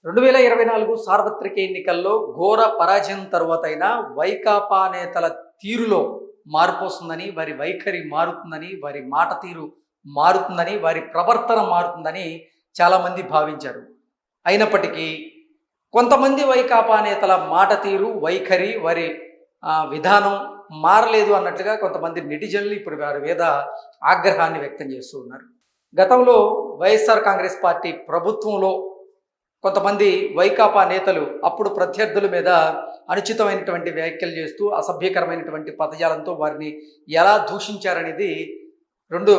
2024 సార్వత్రిక ఎన్నికల్లో ఘోర పరాజయం తరువాతైనా వైకాపా నేతల తీరులో మార్పు వస్తుందని, వారి వైఖరి మారుతుందని, వారి మాట తీరు మారుతుందని, వారి ప్రవర్తన మారుతుందని చాలామంది భావించారు. అయినప్పటికీ కొంతమంది వైకాపా నేతల మాట తీరు, వైఖరి, వారి విధానం మారలేదు అన్నట్లుగా కొంతమంది నెటిజన్లు ఇప్పుడు వారి మీద ఆగ్రహాన్ని వ్యక్తం చేస్తూ ఉన్నారు. గతంలో వైఎస్ఆర్ కాంగ్రెస్ పార్టీ ప్రభుత్వంలో కొంతమంది వైకాపా నేతలు అప్పుడు ప్రత్యర్థుల మీద అనుచితమైనటువంటి వ్యాఖ్యలు చేస్తూ అసభ్యకరమైనటువంటి పదజాలంతో వారిని ఎలా దూషించారనేది రెండు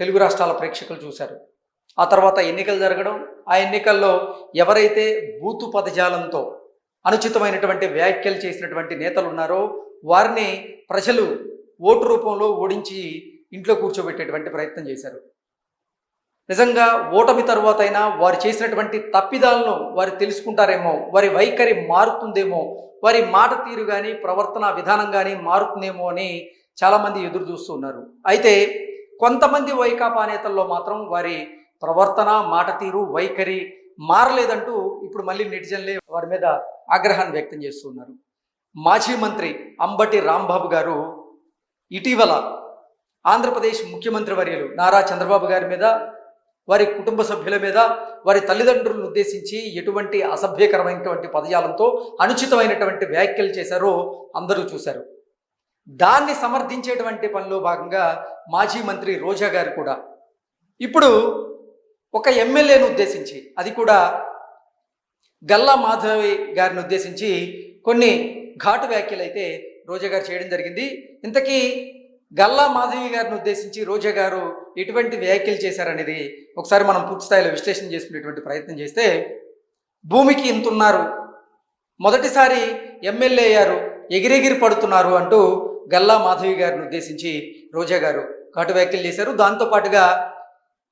తెలుగు రాష్ట్రాల ప్రేక్షకులు చూశారు. ఆ తర్వాత ఎన్నికలు జరగడం, ఆ ఎన్నికల్లో ఎవరైతే బూతు పదజాలంతో అనుచితమైనటువంటి వ్యాఖ్యలు చేసినటువంటి నేతలు ఉన్నారో వారిని ప్రజలు ఓటు రూపంలో ఓడించి ఇంట్లో కూర్చోబెట్టేటువంటి ప్రయత్నం చేశారు. నిజంగా ఓటమి తరువాతైనా వారు చేసినటువంటి తప్పిదాలను వారు తెలుసుకుంటారేమో, వారి వైఖరి మారుతుందేమో, వారి మాట తీరు కానీ ప్రవర్తన విధానం కానీ మారుతుందేమో అని చాలామంది ఎదురు చూస్తూ ఉన్నారు. అయితే కొంతమంది వైకాపా నేతల్లో మాత్రం వారి ప్రవర్తన, మాట తీరు, వైఖరి మారలేదంటూ ఇప్పుడు మళ్ళీ నెటిజన్లే వారి మీద ఆగ్రహాన్ని వ్యక్తం చేస్తూ ఉన్నారు. మాజీ మంత్రి అంబటి రాంబాబు గారు ఇటీవల ఆంధ్రప్రదేశ్ ముఖ్యమంత్రి వర్యులు నారా చంద్రబాబు గారి మీద, వారి కుటుంబ సభ్యుల మీద, వారి తల్లిదండ్రులను ఉద్దేశించి ఎటువంటి అసభ్యకరమైనటువంటి పదజాలంతో అనుచితమైనటువంటి వ్యాఖ్యలు చేశారో అందరూ చూశారు. దాన్ని సమర్థించేటువంటి పనిలో భాగంగా మాజీ మంత్రి రోజా గారు కూడా ఇప్పుడు ఒక ఎమ్మెల్యేను ఉద్దేశించి, అది కూడా గల్లా మాధవి గారిని ఉద్దేశించి కొన్ని ఘాటు వ్యాఖ్యలు అయితే రోజా గారు చేయడం జరిగింది. ఇంతకీ గల్లా మాధవి గారిని ఉద్దేశించి రోజా గారు ఎటువంటి వ్యాఖ్యలు చేశారనేది ఒకసారి మనం పూర్తి స్థాయిలో విశ్లేషణ చేసుకునేటువంటి ప్రయత్నం చేస్తే, భూమికి ఇంతున్నారు, మొదటిసారి ఎమ్మెల్యే అయ్యారు, ఎగిరెగిరి పడుతున్నారు అంటూ గల్లా మాధవి గారిని ఉద్దేశించి రోజా గారు ఘాటు వ్యాఖ్యలు చేశారు. దాంతోపాటుగా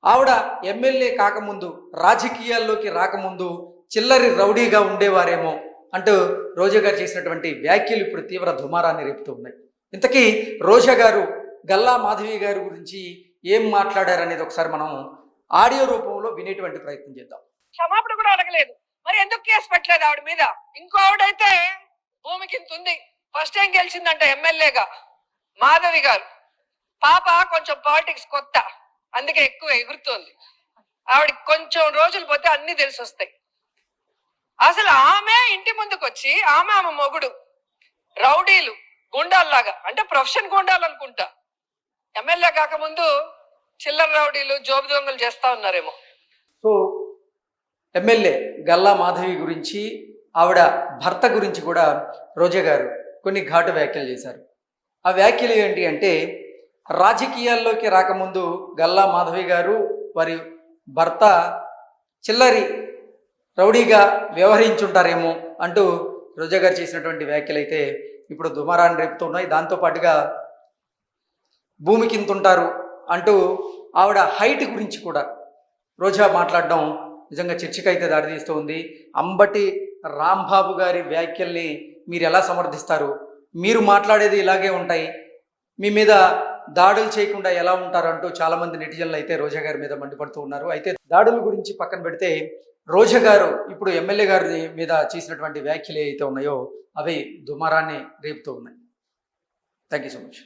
ఆవిడ ఎమ్మెల్యే కాకముందు, రాజకీయాల్లోకి రాకముందు చిల్లరి రౌడీగా ఉండేవారేమో అంటూ రోజా గారు చేసినటువంటి వ్యాఖ్యలు ఇప్పుడు తీవ్ర దుమారాన్ని రేపుతూ ఉన్నాయి. ఇంతకీ రోజా గారు గల్లా మాధవి గారి గురించి ఏం మాట్లాడారనేది ఒకసారి మనం ఆడియో రూపంలో వినేటువంటి ప్రయత్నం చేద్దాం. క్షమాపణ కూడా అడగలేదు, మరి ఎందుకు కేసు పెట్టలేదు ఆవిడ మీద? ఇంకో ఆవిడైతే భూమికి ఇంత ఉంది, ఫస్ట్ టైం గెలిచిందంట ఎమ్మెల్యేగా. మాధవి గారు పాప కొంచెం పాలిటిక్స్ కొత్త, అందుకే ఎక్కువ ఎగురుతోంది. ఆవిడ కొంచెం రోజులు పోతే అన్ని తెలిసి వస్తాయి. అసలు ఆమె ఇంటి ముందుకు వచ్చి ఆమె మొగుడు రౌడీలు, గుండాల్లాగా, అంటే ప్రొఫెషన్ గుండాలు అనుకుంటా, ఎమ్మెల్యే కాకముందు చిల్లర రౌడీలు, జోబు దొంగలు చేస్తా ఉన్నారేమో. సో ఎమ్మెల్యే గల్లా మాధవి గురించి, ఆవిడ భర్త గురించి కూడా రోజా గారు కొన్ని ఘాటు వ్యాఖ్యలు చేశారు. ఆ వ్యాఖ్యలు ఏంటి అంటే, రాజకీయాల్లోకి రాకముందు గల్లా మాధవి గారు వారి భర్త చిల్లరి రౌడీగా వ్యవహరించుంటారేమో అంటూ రోజా గారు చేసినటువంటి వ్యాఖ్యలు అయితే ఇప్పుడు దుమారాన్ని రేపుతున్నాయి. దాంతోపాటుగా భూమికి ఇంతుంటారు అంటూ ఆవిడ హైట్ గురించి కూడా రోజా మాట్లాడడం నిజంగా చర్చకైతే దారితీస్తూ ఉంది. అంబటి రాంబాబు గారి వ్యాఖ్యల్ని మీరు ఎలా సమర్థిస్తారు? మీరు మాట్లాడేది ఇలాగే ఉంటాయి, మీ మీద దాడులు చేయకుండా ఎలా ఉంటారు అంటూ చాలామంది నెటిజన్లు అయితే రోజా గారి మీద మండిపడుతూ ఉన్నారు. అయితే దాడుల గురించి పక్కన పెడితే రోజా గారు ఇప్పుడు ఎమ్మెల్యే గారి మీద చేసినటువంటి వ్యాఖ్యలు ఏవైతే ఉన్నాయో అవి దుమారాన్ని రేపుతూ ఉన్నాయి. Thank you so much.